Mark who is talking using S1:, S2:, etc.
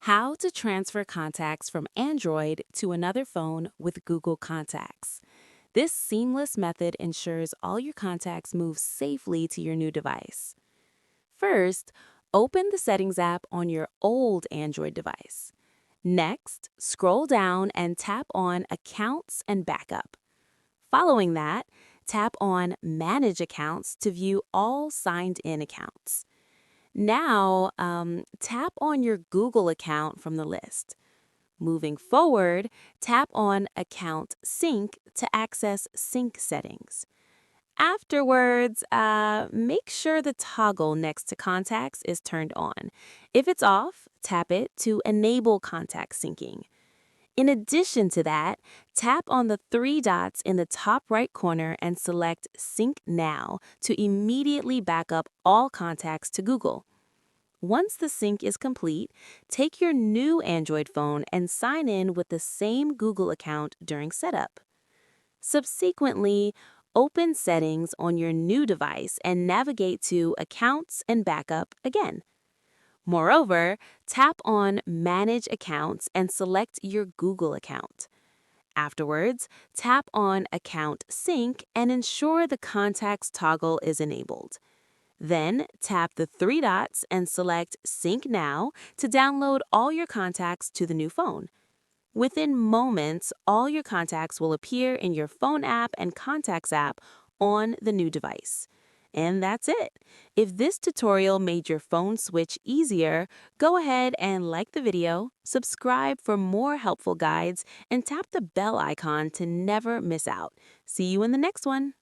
S1: How to transfer contacts from Android to another phone with Google Contacts. This seamless method ensures all your contacts move safely to your new device. First, open the Settings app on your old Android device. Next, scroll down and tap on Accounts and Backup. Following that, tap on Manage Accounts to view all signed-in accounts. Now, tap on your Google account from the list. Moving forward, tap on Account Sync to access sync settings. Afterwards, make sure the toggle next to Contacts is turned on. If it's off, tap it to enable contact syncing. In addition to that, tap on the three dots in the top right corner and select Sync Now to immediately back up all contacts to Google. Once the sync is complete, take your new Android phone and sign in with the same Google account during setup. Subsequently, open Settings on your new device and navigate to Accounts and Backup again. Moreover, tap on Manage Accounts and select your Google account. Afterwards, tap on Account Sync and ensure the Contacts toggle is enabled. Then, tap the three dots and select Sync Now to download all your contacts to the new phone. Within moments, all your contacts will appear in your Phone app and Contacts app on the new device. And that's it. If this tutorial made your phone switch easier, go ahead and like the video, subscribe for more helpful guides, and tap the bell icon to never miss out. See you in the next one.